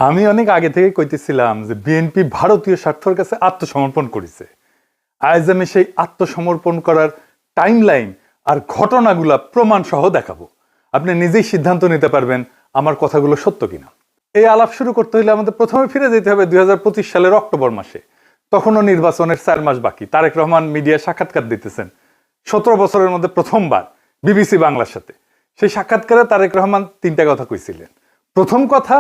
আমি অনেক আগে থেকে কইতেছিলাম যে বিএনপি ভারতীয় স্বার্থের কাছে আত্মসমর্পণ করেছে। আজ আমি সেই আত্মসমর্পণ করার টাইমলাইন আর ঘটনাগুলা প্রমাণ সহ দেখাবো। আপনি নিজেই সিদ্ধান্ত নিতে পারবেন আমার কথাগুলো সত্য কিনা। এই আলাপ শুরু করতে হলে আমাদের প্রথমে ফিরে যেতে হবে 2025 সালের অক্টোবর মাসে। তখনও নির্বাচনের 4 মাস বাকি। তারেক রহমান মিডিয়া সাক্ষাৎকার দিতেছেন 17 বছরের মধ্যে প্রথমবার বিবিসি বাংলার সাথে। সেই সাক্ষাৎকারে তারেক রহমান 3টা কথা কইছিলেন। প্রথম কথা,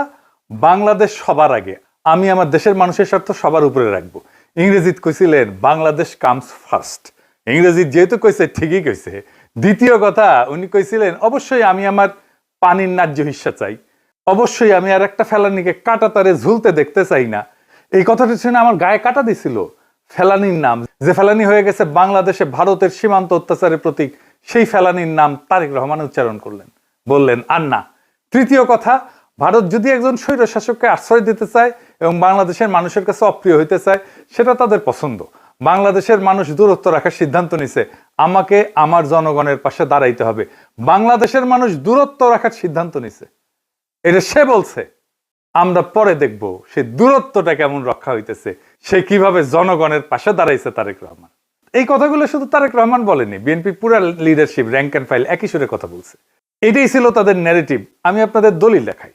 বাংলাদেশ সবার আগে, আমি আমার দেশের মানুষের স্বার্থ সবার উপরে রাখবো। ইংরেজিত কইছিলেন বাংলাদেশ কামস ফার্স্ট। ইংরেজিত যেহেতু কইছে ঠিকই কইছে। দ্বিতীয় কথা, উনি কইছিলেন অবশ্যই আমি আমার পানির ন্যায্য হিস্সা চাই, অবশ্যই আমি আর একটা ফেলানিকে কাটা তারে ঝুলতে দেখতে চাই না। এই কথাটা শুনে আমার গায়ে কাটা দিছিল। ফেলানির নাম, যে ফেলানি হয়ে গেছে বাংলাদেশে ভারতের সীমান্ত অত্যাচারের প্রতীক, সেই ফেলানির নাম তারেক রহমান উচ্চারণ করলেন, বললেন আর না। তৃতীয় কথা, ভারত যদি একজন স্বৈর শাসককে আশ্রয় দিতে চায় এবং বাংলাদেশের মানুষের কাছে অপ্রিয় হইতে চায়, সেটা তাদের পছন্দ। বাংলাদেশের মানুষ দূরত্ব রাখার সিদ্ধান্ত নিছে, আমাকে আমার জনগণের পাশে দাঁড়াইতে হবে। বাংলাদেশের মানুষ দূরত্ব রাখার সিদ্ধান্ত নিছে, এটা সে বলছে। আমরা পরে দেখব সে দূরত্বটা কেমন রক্ষা হইতেছে, সে কিভাবে জনগণের পাশে দাঁড়াইছে তারেক রহমান। এই কথাগুলো শুধু তারেক রহমান বলেনি, বিএনপি পুরা লিডারশিপ র্যাঙ্ক অ্যান্ড ফাইল একই সুরে কথা বলছে। এটাই ছিল তাদের ন্যারেটিভ। আমি আপনাদের দলিল দেখাই।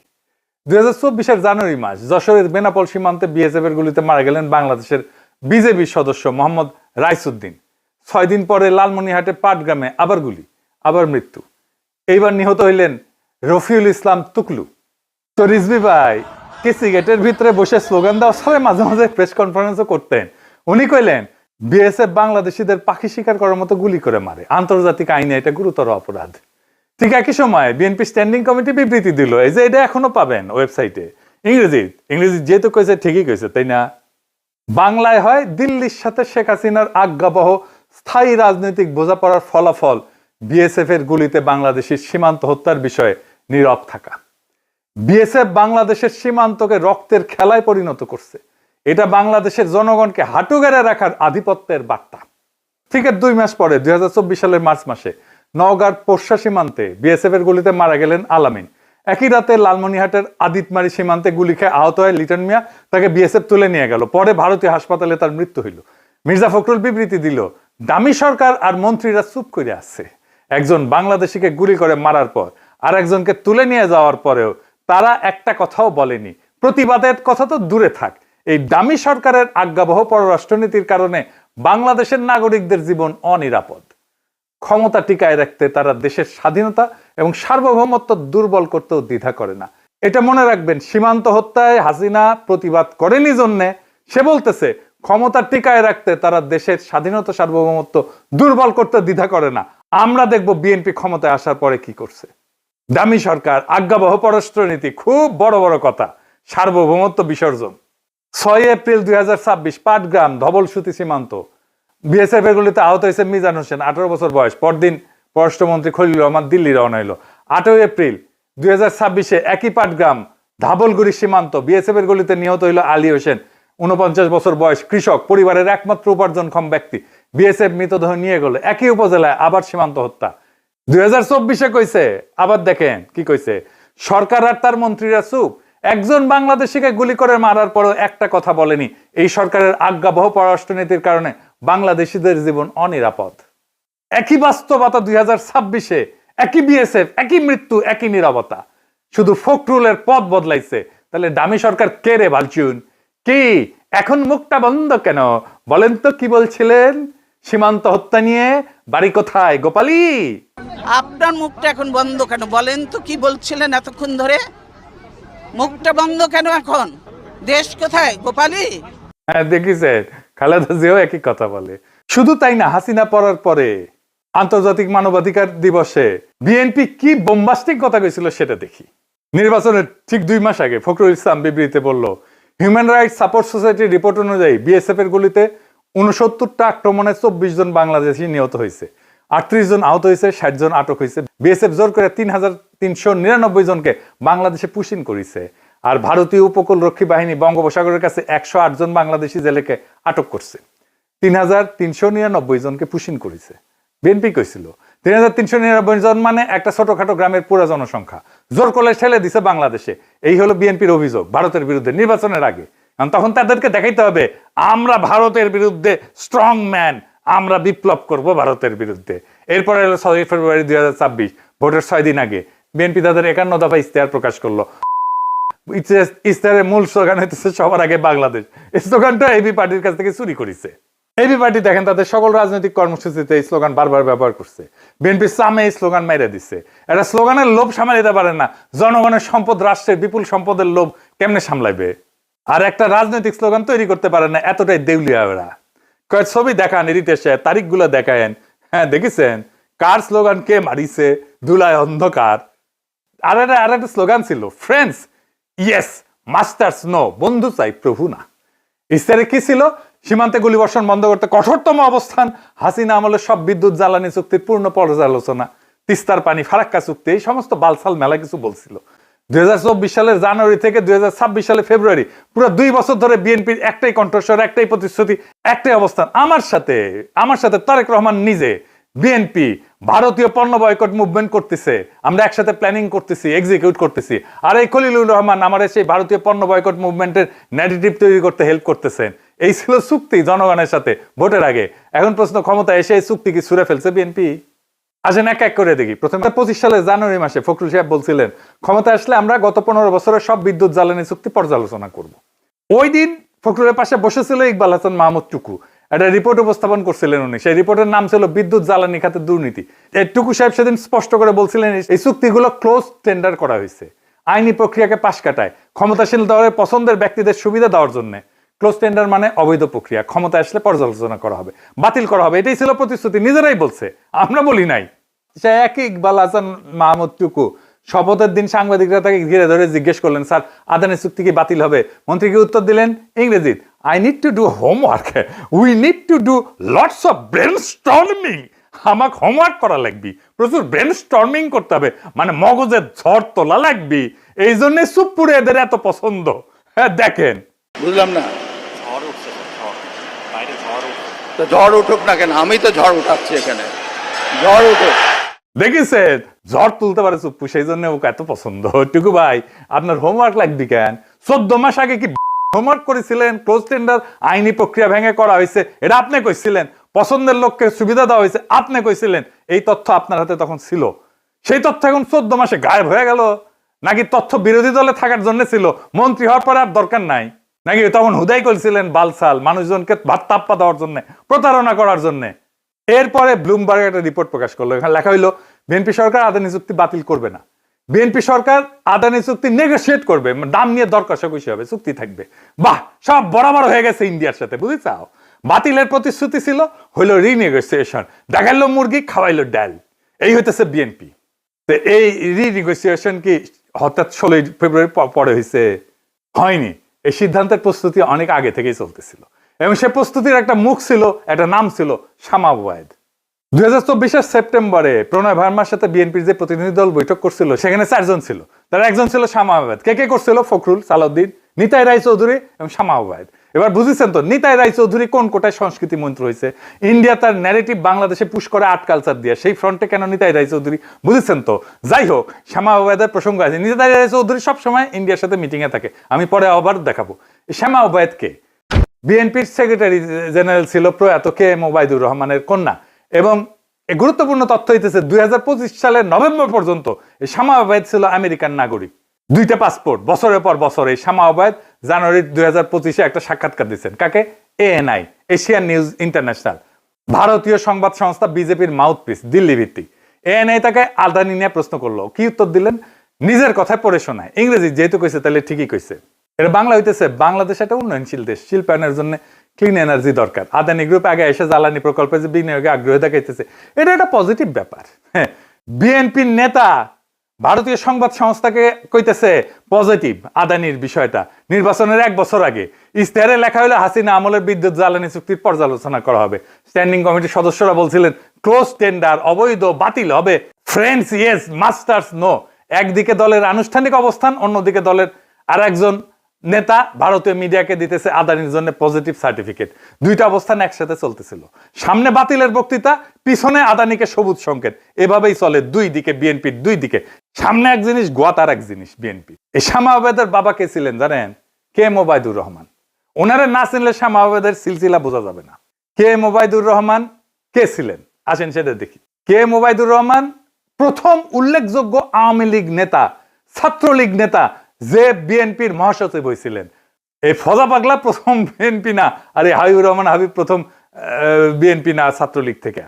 2024 জানুয়ারি মাস যশোরের বেনাপোল সীমান্তে বিএসএফ এর গুলিতে মারা গেলেন বাংলাদেশের বিজেপি সদস্য মোহাম্মদ রাইসুদ্দিন। 6 দিন পরে লালমনিরহাটে পাটগ্রামে আবার গুলি, আবার মৃত্যু। এইবার নিহত হইলেন রফিউল ইসলাম তুকলু। তো রিজভি ভাই কেসি গেটের ভিতরে বসে স্লোগান দেওয়া সবাই মাঝে মাঝে প্রেস কনফারেন্সও করতেন। উনি কইলেন বিএসএফ বাংলাদেশিদের পাখি শিকার করার মতো গুলি করে মারে, আন্তর্জাতিক আইনে এটা গুরুতর অপরাধ। ঠিক একই সময় বিএনপি স্ট্যান্ডিং কমিটি বিবৃতি দিল, এই যে এটা এখনো পাবেন ওয়েবসাইটে, ইংরেজি যেহেতু কইছে ঠিকই কইছে, তাই না? বাংলায় হয় দিল্লির সাথে শেখ হাসিনার আজ্ঞাবহ স্থায়ী রাজনৈতিক বোঝাপড়ার ফলাফল বিএসএফ এর গুলিতে বাংলাদেশের সীমান্ত হত্যার বিষয়ে নীরব থাকা। বিএসএফ বাংলাদেশের সীমান্তকে রক্তের খেলায় পরিণত করছে। এটা বাংলাদেশের জনগণকে হাঁটু গেড়ে রাখার আধিপত্যের বার্তা। ঠিক 2 মাস পরে 2024 সালের মার্চ মাসে নওগাঁর পোরশা সীমান্তে বিএসএফ এর গুলিতে মারা গেলেন আলামিন। একই রাতে লালমনিরহাটের আদিতমারি সীমান্তে গুলি খেয়ে আহত হয় লিটন মিয়া, তাকে বিএসএফ তুলে নিয়ে গেল। পরে ভারতীয় হাসপাতালে তার মৃত্যু হইল। মির্জা ফখরুল বিবৃতি দিল, দামি সরকার আর মন্ত্রীরা চুপ করে আছে। একজন বাংলাদেশিকে গুলি করে মারার পর আর একজনকে তুলে নিয়ে যাওয়ার পরেও তারা একটা কথাও বলেনি। প্রতিবাদের কথা তো দূরে থাক, এই দামি সরকারের আজ্ঞাবহ পররাষ্ট্রনীতির কারণে বাংলাদেশের নাগরিকদের জীবন অনিরাপদ। ক্ষমতা টিকায় রাখতে তারা দেশের স্বাধীনতা এবং সার্বভৌমত্ব দুর্বল করতেও দ্বিধা করে না। এটা মনে রাখবেন, সীমান্ত হত্যায় হাসিনা প্রতিবাদ করেনি জন্যে সে বলতেছে ক্ষমতা টিকায় রাখতে তারা দেশের স্বাধীনতা সার্বভৌমত্ব দুর্বল করতে দ্বিধা করে না। আমরা দেখব বিএনপি ক্ষমতায় আসার পরে কি করছে। দামি সরকার, আজ্ঞাবহ পররাষ্ট্রনীতি, খুব বড় বড় কথা, সার্বভৌমত্ব বিসর্জন। 6 এপ্রিল 2026 পাটগ্রাম ধবলসুতি সীমান্ত বিএসএফ এর গুলিতে আহত হয়েছে মিজান হোসেন, 18 বছর বয়স। পরদিন পররাষ্ট্রমন্ত্রী খলিলুর রহমান দিল্লি রওনা হইল। 8 এপ্রিল 2026 একই পাটগ্রাম ধাবলগুড়ি সীমান্ত বিএসএফ এর গুলিতে নিহত হইল আলী হোসেন, 49 বছর বয়স, কৃষক, পরিবারের একমাত্র উপার্জনক্ষম ব্যক্তি। বিএসএফ মৃতদেহ নিয়ে গেল। একই উপজেলায় আবার সীমান্ত হত্যা। 2024 কইছে, আবার দেখেন কি কইছে, সরকার আর তার মন্ত্রীরা চুপ। একজন বাংলাদেশিকে গুলি করে মারার পরও একটা কথা বলেনি, এই সরকারের আজ্ঞাবহ পররাষ্ট্রনীতির কারণে বাংলাদেশিদের জীবন অনিরাপদ। একই বাস্তবতা 2026, একই বিএসএফ, একই মৃত্যু, একই নীরবতা। শুধু ফখরুলের পথ বদলাইছে। তাহলে দামি সরকার কে রে বালচুন? কি এখন মুখটা বন্ধ কেন? বলেন তো কি বলছিলেন সীমান্ত হত্যা নিয়ে? বাড়ি কোথায় গোপালী? আপনার মুখটা এখন বন্ধ কেন? বলেন তো কি বলছিলেন এতক্ষণ ধরে? মুখটা বন্ধ কেন এখন? দেশ কোথায় গোপালী? হ্যাঁ, দেখিছেন খালেদা জিয়াও একই কথা বলে। শুধু তাই না, হাসিনা পড়ার পরে আন্তর্জাতিক মানবাধিকার দিবসে বিএনপি কি বোম্বাস্টিক কথা কইছিল সেটা দেখি। নির্বাচনের ঠিক 2 মাস আগে ফখরুল ইসলাম বিবৃতিতে বলল, হিউম্যান রাইটস সাপোর্ট সোসাইটির রিপোর্ট অনুযায়ী বিএসএফ এর গুলিতে 69টা আক্রমণে 24 জন বাংলাদেশি নিহত হয়েছে, 38 জন আহত হয়েছে, 60 জন আটক হয়েছে। বিএসএফ জোর করে 3399 জনকে বাংলাদেশে পুশিন করেছে। আর ভারতীয় উপকূল রক্ষী বাহিনী বঙ্গোপসাগরের কাছে 108 জন বাংলাদেশি জেলেকে আটক করছে, 3399 জনকে পুশিন করেছে। বিএনপি কইছিল 3,399 জন মানে একটা ছোটখাটো গ্রামের পুরো জনসংখ্যা জোর করে ঠেলে দিছে বাংলাদেশে। এই হলো বিএনপির অভিযোগ ভারতের বিরুদ্ধে নির্বাচনের আগে। কারণ তখন তাদেরকে দেখাইতে হবে আমরা ভারতের বিরুদ্ধে স্ট্রং ম্যান, আমরা বিপ্লব করব ভারতের বিরুদ্ধে। এরপরে হলো 6 ফেব্রুয়ারি 2026, ভোটের 6 দিন আগে বিএনপি তাদের 51 দফা ইশতেহার প্রকাশ করলো। ইশতেহারের মূল স্লোগান হইতেছে সবার আগে বাংলাদেশ। এই স্লোগানটা এবি পার্টির কাছ থেকে চুরি করেছে। এবি পার্টি দেখেন তাদের সকল রাজনৈতিক কর্মসূচিতে এই স্লোগান বারবার ব্যবহার করছে। বিএনপির সামনে এই স্লোগান মেরে দিচ্ছে। এটা স্লোগানের লোভ সামাল দিতে পারে না, জনগণের সম্পদ, রাষ্ট্রের বিপুল সম্পদের লোভ কেমনে সামলাইবে? আর একটা রাজনৈতিক স্লোগান তৈরি করতে পারে না, এতটাই দেউলিয়া ওরা। কয়েক ছবি দেখান, ইরিটেশে তারিখগুলো দেখায়েন। হ্যাঁ দেখেছেন কার স্লোগান কে মারিছে, ধুলায় অন্ধকার। আর একটা স্লোগান ছিল ফ্রেন্ডস ইয়েস মাস্টার্স নো, বন্ধু চাই প্রভু না। ইস্তারে কি ছিল? সীমান্তে গুলিবর্ষণ বন্ধ করতে কঠোরতম অবস্থান, হাসিনা আমলের সব বিদ্যুৎ জ্বালানি চুক্তির পূর্ণ পর্যালোচনা, তিস্তার পানি, ফারাক্কা চুক্তি, এই সমস্ত বালসাল মেলা কিছু বলছিল। 2024 সালের জানুয়ারি থেকে 2026 সালে ফেব্রুয়ারি পুরো 2 বছর ধরে বিএনপির একটাই কণ্ঠস্বর, একটাই প্রতিশ্রুতি, একটাই অবস্থান। আমার সাথে তারেক রহমান নিজে বিএনপি ভারতীয় পণ্য বয়কট মুভমেন্ট করতেছে, আমরা একসাথে প্ল্যানিং করতেছি, এক্সিকিউট করতেছি। আর এই খলিলুর রহমান আমাদের সেই ভারতীয় পণ্য বয়কট মুভমেন্টের ন্যারেটিভ তৈরি করতে হেল্প করতেছেন। এই ছিল চুক্তি জনগণের সাথে ভোটের আগে। এখন প্রশ্ন, ক্ষমতা এসে এই চুক্তি কি ছুঁড়ে ফেলছে বিএনপি? আসেন এক এক করে দেখি। প্রথমে 25 সালের জানুয়ারি মাসে ফখরুল সাহেব বলছিলেন ক্ষমতা আসলে আমরা গত 15 বছরের সব বিদ্যুৎ জ্বালানি চুক্তি পর্যালোচনা করব। ওই দিন ফখরুলের পাশে বসেছিল ইকবাল হাসান মাহমুদ টুকু, একটা রিপোর্ট উপস্থাপন করছিলেন উনি। সেই রিপোর্টের নাম ছিল বিদ্যুৎ জ্বালানি খাতে দুর্নীতি। এই টুকু সাহেব সেদিন স্পষ্ট করে বলছিলেন এই চুক্তিগুলো ক্লোজ টেন্ডার করা হয়েছে, আইনি প্রক্রিয়াকে পাশ কাটায়, ক্ষমতাসীন দলের পছন্দের ব্যক্তিদের সুবিধা দেওয়ার জন্য। ক্লোজ টেন্ডার মানে অবৈধ প্রক্রিয়া, ক্ষমতা আসলে পর্যালোচনা করা হবে, বাতিল করা হবে, এটাই ছিল প্রতিশ্রুতি। নিজেরাই বলছে, আমরা বলি নাই। সে একই ইকবাল হাসান মাহমুদ টুকু শপথের দিন সাংবাদিকরা তাকে ঘিরে ধরে জিজ্ঞেস করলেন, স্যার আদানি চুক্তি কি বাতিল হবে? মন্ত্রী কি উত্তর দিলেন ইংরেজি, I need to do homework, we need to do lots of brainstorming. আমাকে হোমওয়ার্ক করা লাগবে, প্রচুর ব্রেনস্টর্মিং করতে হবে, মানে মগজের ঝড় তোলা লাগবে। এই জন্য সুপুরে এদের এত পছন্দ। হ্যাঁ দেখেন, বুঝলাম না। ঝড় উঠছে, বাইরে ঝড় উঠছে। তো ঝড় উঠুক না কেন, আমি তো ঝড় উঠাচ্ছি এখানে, ঝড় উঠুক। দেখেছেন ঝড় তুলতে পারে চুপ্পু, সেই জন্য ওকে এত পছন্দ। টুকু ভাই আপনার হোমওয়ার্ক লাগবে কেন? 14 মাস আগে কি হোমওয়ার্ক করেছিলেন? ক্লোজ টেন্ডার আইনি প্রক্রিয়া ভেঙে করা হয়েছে, এটা আপনি কইছিলেন। পছন্দের লোককে সুবিধা দেওয়া হয়েছে, আপনি কইছিলেন। এই তথ্য আপনার হাতে তখন ছিল। সেই তথ্য এখন 14 মাসে গায়েব হয়ে গেল? নাকি তথ্য বিরোধী দলে থাকার জন্য ছিল, মন্ত্রী হওয়ার পরে আর দরকার নাই? নাকি তখন হুদাই করেছিলেন বালসাল, মানুষজনকে ভাত তাপ্পা দেওয়ার জন্য, প্রতারণা করার জন্য? এরপরে ব্লুমবার্গ একটা রিপোর্ট প্রকাশ করলো, এখানে লেখা হইলো বিএনপি সরকার আদানি চুক্তি বাতিল করবে না, বিএনপি সরকার আদানি চুক্তি নেগোশিয়েট করবে, দাম নিয়ে দর কষাকষি হবে, চুক্তি থাকবে। বাহ, সব বরাবর হয়ে গেছে ইন্ডিয়ার সাথে, বুঝেছাও? বাতিলের প্রতিশ্রুতি ছিল, হইলো রিনেগোসিয়েশন, দেখাইলো মুরগি, খাওয়াইলো ডাল। এই হইতেছে বিএনপি। এই রিনেগোসিয়েশন কি হঠাৎ 16 ফেব্রুয়ারি পরে হয়েছে? হয়নি। এই সিদ্ধান্তের প্রস্তুতি অনেক আগে থেকেই চলতেছিল, এবং সে প্রস্তুতির একটা মুখ ছিল, একটা নাম ছিল শামা ওবায়েদ। 2024 সেপ্টেম্বরে প্রণয় ভার্মার সাথে বিএনপির যে প্রতিনিধি দল বৈঠক করছিল, সেখানে 4 জন ছিল। তার একজন ছিল শামা ওবায়েদ। কে কে করছিল? ফখরুল, সালাউদ্দিন, নিতাই রায়চৌধুরী এবং শামা ওবায়েদ। এবার বুঝেছেন তো নিতাই রায়চৌধুরী কোন কোটায় সংস্কৃতি মন্ত্রী হয়েছে? ইন্ডিয়া তার ন্যারেটিভ বাংলাদেশে পুশ করে আর্ট কালচার দিয়ে, সেই ফ্রন্টে কেন নিতাই রায়চৌধুরী? বুঝেছেন তো? যাই হোক, শ্যামা ওবায়েদের প্রসঙ্গ আছে। নিতাই রায়চৌধুরী সবসময় ইন্ডিয়ার সাথে মিটিং এ থাকে, আমি পরে আবার দেখাবো। শ্যামা ওবায়েদকে বিএনপির সেক্রেটারি জেনারেল ছিল প্রয়াত কে এম ওবায়দুর রহমানের কন্যা। এবং গুরুত্বপূর্ণ তথ্য হইতেছে 2025 সালের নভেম্বর পর্যন্ত এই শামা ওবায়েদ ছিল আমেরিকান নাগরিক, 2টা পাসপোর্ট। বছরের পর বছর এই শামা ওবায়েদ জানুয়ারি 2025 একটা সাক্ষাৎকার দিচ্ছেন। কাকে? ANI, এশিয়ান নিউজ ইন্টারন্যাশনাল, ভারতীয় সংবাদ সংস্থা, বিজেপির মাউথপিস, দিল্লি ভিত্তিক। ANI তাকে আদানি নিয়ে প্রশ্ন করলো, কি উত্তর দিলেন? নিজের কথায় পড়ে শোনায়, ইংরেজি যেহেতু কইছে তাহলে ঠিকই কইছে। এটা বাংলা হইতেছে, বাংলাদেশ একটা উন্নয়নশীল দেশ, শিল্পায়নের জন্য ক্লিন এনার্জি দরকার। আদানি গ্রুপ আগে এসে জ্বালানি প্রকল্পে যে বিনিয়োগে আগ্রহ দেখাইতেছে, এটা একটা পজিটিভ ব্যাপার। হ্যাঁ, বিএনপির নেতা ভারতীয় সংবাদ সংস্থাকে কইতেছে পজিটিভ আদানির বিষয়টা। নির্বাচনের 1 বছর আগে ইশতেহারে লেখা হলো হাসিনা আমলের বিদ্যুৎ জ্বালানি চুক্তির পর্যালোচনা করা হবে। স্ট্যান্ডিং কমিটির সদস্যরা বলছিলেন ক্লোজ টেন্ডার অবৈধ, বাতিল হবে, ফ্রেন্ডস ইয়েস মাস্টার্স নো। একদিকে দলের আনুষ্ঠানিক অবস্থান, অন্যদিকে দলের আর একজন নেতা ভারতীয় মিডিয়াকে দিতেছে আদানির জন্য পজিটিভ সার্টিফিকেট। দুইটা অবস্থান একসাথে চলতেছিল, সামনে বাতিলের বক্তৃতা, পিছনে আদানিকে সবুজ সংকেত। এভাবেই চলে দুই দিকে, বিএনপির দুই দিকে। সামনে এক জিনিস, গোয়াতার এক জিনিস বিএনপি। এই শামা আবেদের বাবা কে ছিলেন জানেন? K M Obaidur Rahman. ওনারা না চিনলে শামা আবেদের সিলসিলা বোঝা যাবে না। কে এম ওবায়দুর রহমান কে ছিলেন আসেন সেটা দেখি। কে এম ওবায়দুর রহমান প্রথম উল্লেখযোগ্য আওয়ামী লীগ নেতা, ছাত্রলীগ নেতা, যে বিএনপির মহাসচিব হয়েছিলেন। এই ফজা পাগলা প্রথম বিএনপি না, আর এই হাবিবুর রহমান হাবিব প্রথম বিএনপি না, ছাত্রলীগ থেকে।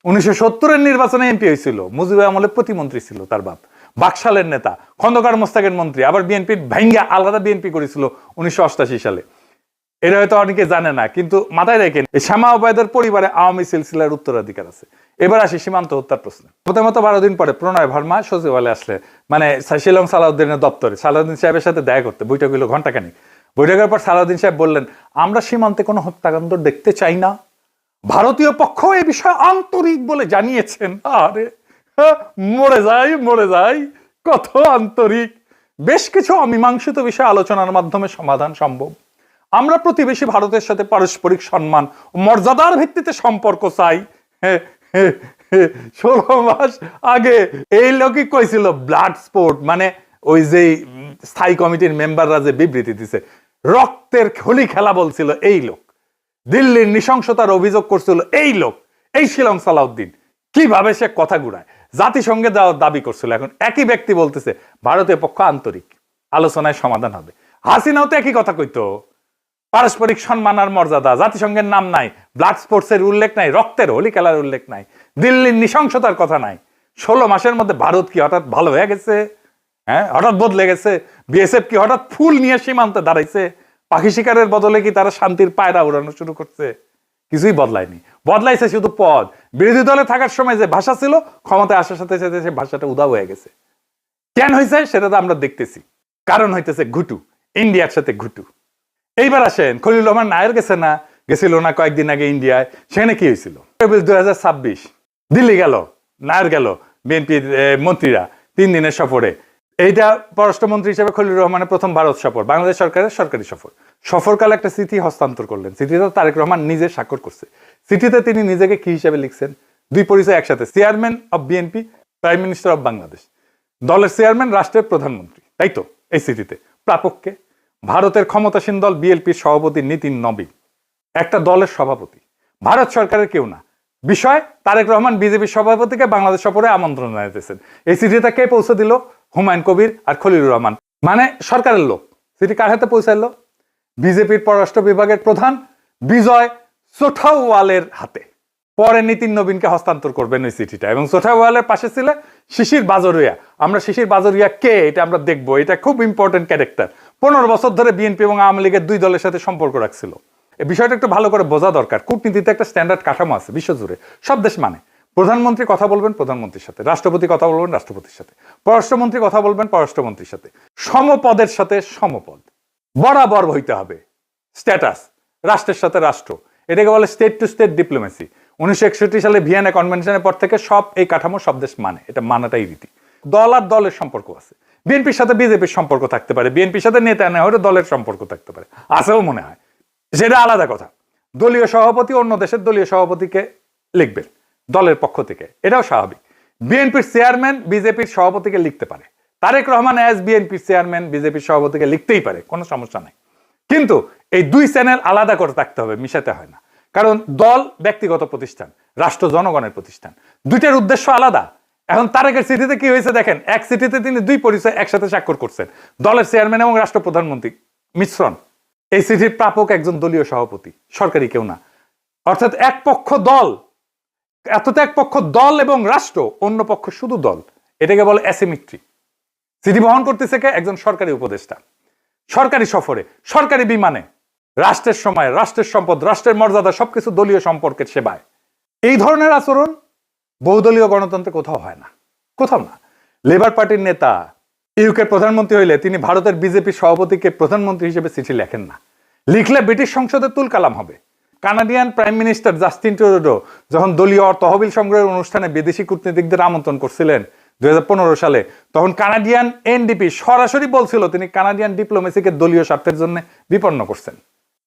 1970-এর নির্বাচনে এমপি হয়েছিল, মুজিবুর আমলে প্রতিমন্ত্রী ছিল তার বাপ, বাকশালের নেতা, খন্দকার মোস্তাকের মন্ত্রী, আবার বিএনপির ভাঙ্গা আলাদা বিএনপি করেছিল 1988 সালে। এটা হয়তো অনেকে জানে না, কিন্তু মাথায় রাখেন এই শামা ওবায়দের পরিবারে আওয়ামী সিলসিলার উত্তরাধিকার আছে। এবার আসি সীমান্ত হত্যার প্রশ্নে। প্রথমত 12 দিন পরে প্রণয় ভার্মা সচিবালয়ে আসলে, মানে শিলং সালাউদ্দিনের দপ্তরে সালাউদ্দিন সাহেবের সাথে দেখা করতে। বৈঠক হইল ঘন্টাখানিক। বৈঠকের পর সালাউদ্দিন সাহেব বললেন, আমরা সীমান্তে কোনো হত্যাকাণ্ড দেখতে চাই না। ভারতীয় পক্ষ এই বিষয়ে আন্তরিক বলে জানিয়েছেন। আরে মরে যাই, কত আন্তরিক। বেশ কিছু অমীমাংসিত বিষয় আলোচনার মাধ্যমে সমাধান সম্ভব। আমরা প্রতিবেশী ভারতের সাথে পারস্পরিক সম্মান ও মর্যাদার ভিত্তিতে সম্পর্ক চাই। 16 মাস আগে এই লোকই কইছিল ব্লাড স্পোর্ট, মানে ওই যে স্থায়ী কমিটির মেম্বাররা যে বিবৃতি দিছে, রক্তের হোলি খেলা বলছিল এই লোক। দিল্লির নৃশংসতার অভিযোগ করছিল এই লোক, এই শিলং সালাউদ্দিন। কিভাবে সে কথা ঘুরায়, জাতিসংঘে যাওয়ার দাবি করছিল। এখন একই ব্যক্তি বলতেছে ভারতীয় পক্ষ আন্তরিক, আলোচনায় সমাধান হবে। হাসিনাও তো একই কথা কইতো, পারস্পরিক সম্মান আর মর্যাদা, জাতিসংঘের নাম নাই, ব্লাড স্পোর্টসের উল্লেখ নাই, রক্তের হোলি খেলার উল্লেখ নাই, দিল্লির নৃশংসতার কথা নাই। 16 মাসের মধ্যে ভারত কি হঠাৎ ভালো হয়ে গেছে? হ্যাঁ, হঠাৎ বদলে গেছে? বিএসএফ কি হঠাৎ ফুল নিয়ে সীমান্তে দাঁড়াইছে? পাখি শিকারের বদলে কি তারা শান্তির পায়রা উড়ানো শুরু করছে? কিছুই বদলায়নি, বদলাইছে শুধু পদ। বিরোধী দলে থাকার সময় যে ভাষা ছিল, ক্ষমতায় আসার সাথে সাথে সে ভাষাটা উধাও হয়ে গেছে। কেন হয়েছে সেটা তো আমরা দেখতেছি। কারণ হইতেছে ঘুটু, ইন্ডিয়ার সাথে ঘুটু। এইবার আসেন, খলিলুর রহমান নায়ের গেছিল না কয়েকদিন আগে ইন্ডিয়ায়। সেখানে কি হয়েছিল? 2026 দিল্লি গেল, নায়ের গেল, বিএনপির মন্ত্রীরা 3 দিনের সফরে। এইটা পররাষ্ট্রমন্ত্রী হিসেবে খলিলুর রহমানের প্রথম ভারত সফর, বাংলাদেশ সরকারের সরকারি সফর। সফরকালে একটা চিঠি হস্তান্তর করলেন। চিঠিতে তারেক রহমান নিজে স্বাক্ষর করছে। চিঠিতে তিনি নিজেকে কি হিসেবে লিখছেন? দুই পরিচয় একসাথে, chairman of BNP, prime minister of Bangladesh. দলের চেয়ারম্যান, রাষ্ট্রের প্রধানমন্ত্রী, তাই তো? এই চিঠিতে প্রাপককে ভারতের ক্ষমতাসীন দল বিএনপির সভাপতি নীতিন নবী, একটা দলের সভাপতি, ভারত সরকারের কেউ না। বিষয়, তারেক রহমান বিজেপির সভাপতিকে বাংলাদেশ সফরে আমন্ত্রণ জানাইতেছেন। এই চিঠিটা কে পৌঁছে দিল? হুমায়ুন কবির আর খলিলুর রহমান, মানে সরকারের লোক। চিঠি কার হাতে পৌঁছাইলো? বিজেপির পররাষ্ট্র বিভাগের প্রধান বিজয় সোঠাওয়ালের হাতে। পরে নীতিন নবীনকে হস্তান্তর করবেন ওই চিঠিটা। এবং সোঠাওয়ালের পাশে ছিল শিশির বাজরিয়া। আমরা শিশির বাজরিয়া কে এটা আমরা দেখবো, এটা খুব ইম্পর্টেন্ট ক্যারেক্টার। 15 বছর ধরে বিএনপি এবং আওয়ামী লীগের দুই দলের সাথে সম্পর্ক রাখছিল। এই বিষয়টা একটু ভালো করে বোঝা দরকার। কূটনীতিতে একটা স্ট্যান্ডার্ড কাঠামো আছে বিশ্বজুড়ে, সব দেশ মানে। প্রধানমন্ত্রী কথা বলবেন প্রধানমন্ত্রীর সাথে, রাষ্ট্রপতি কথা বলবেন রাষ্ট্রপতির সাথে, পররাষ্ট্রমন্ত্রী কথা বলবেন পররাষ্ট্রমন্ত্রীর সাথে। সমপদের সাথে সমপদ বরাবর হইতে হবে। স্ট্যাটাস, রাষ্ট্রের সাথে রাষ্ট্র, এটাকে বলে স্টেট টু স্টেট ডিপ্লোমেসি। 1961 সালে ভিয়েনা কনভেনশনের পর থেকে সব এই কাঠামো সব দেশ মানে, এটা মানাটাই রীতি। দল আর দলের সম্পর্ক আছে। বিএনপির সাথে বিজেপির সম্পর্ক থাকতে পারে, বিএনপির সাথে নেতা না হলে দলের সম্পর্ক থাকতে পারে, আছেও মনে হয়, সেটা আলাদা কথা। দলীয় সভাপতি অন্য দেশের দলীয় সভাপতিকে লিখবেন দলের পক্ষ থেকে, এটাও স্বাভাবিক। বিএনপির চেয়ারম্যান বিজেপির সভাপতিকে লিখতে পারে, তারেক রহমান অ্যাজ বিএনপির চেয়ারম্যান বিজেপির সভাপতিকে লিখতেই পারে, কোনো সমস্যা নাই। কিন্তু এই দুই চ্যানেল আলাদা করে থাকতে হবে, মিশাতে হয় না। কারণ দল ব্যক্তিগত প্রতিষ্ঠান, রাষ্ট্র জনগণের প্রতিষ্ঠান, দুইটার উদ্দেশ্য আলাদা। এখন তারেকের চিঠিতে কি হয়েছে দেখেন, এক চিঠিতে তিনি দুই পরিচয় একসাথে স্বাক্ষর করছেন, দলের চেয়ারম্যান এবং রাষ্ট্র প্রধানমন্ত্রী মিশ্রণ। এই চিঠির প্রাপক একজন দলীয় সভাপতি, সরকারি কেউ না। অর্থাৎ এক পক্ষ দল, এতটা এক পক্ষ দল এবং রাষ্ট্র, অন্য পক্ষ শুধু দল, এটাকে বলে অ্যাসিমেট্রি। চিঠি বহন করতেছে কে? একজন সরকারি উপদেষ্টা, সরকারি সফরে, সরকারি বিমানে, রাষ্ট্রের সময়, রাষ্ট্রের সম্পদ, রাষ্ট্রের মর্যাদা সবকিছু দলীয় সম্পর্কের সেবায়। এই ধরনের আচরণ বহুদলীয় গণতন্ত্রে কোথাও হয় না, কোথাও না। লেবার পার্টির নেতা ইউকের প্রধানমন্ত্রী হইলে তিনি ভারতের বিজেপি সভাপতিকে প্রধানমন্ত্রী হিসেবে চিঠি লেখেন না, লিখলে ব্রিটিশ সংসদে তুলকালাম হবে। Canadian prime minister Justin Trudeau যখন দলীয় তহবিল সংগ্রহের অনুষ্ঠানে বিদেশি কূটনীতিকদের আমন্ত্রণ করছিলেন 2015 সালে, তখন কানাডিয়ান এনডিপি সরাসরি বলছিল তিনি কানাডিয়ান ডিপ্লোমেসিকে দলীয় স্বার্থের জন্য বিপন্ন করছেন।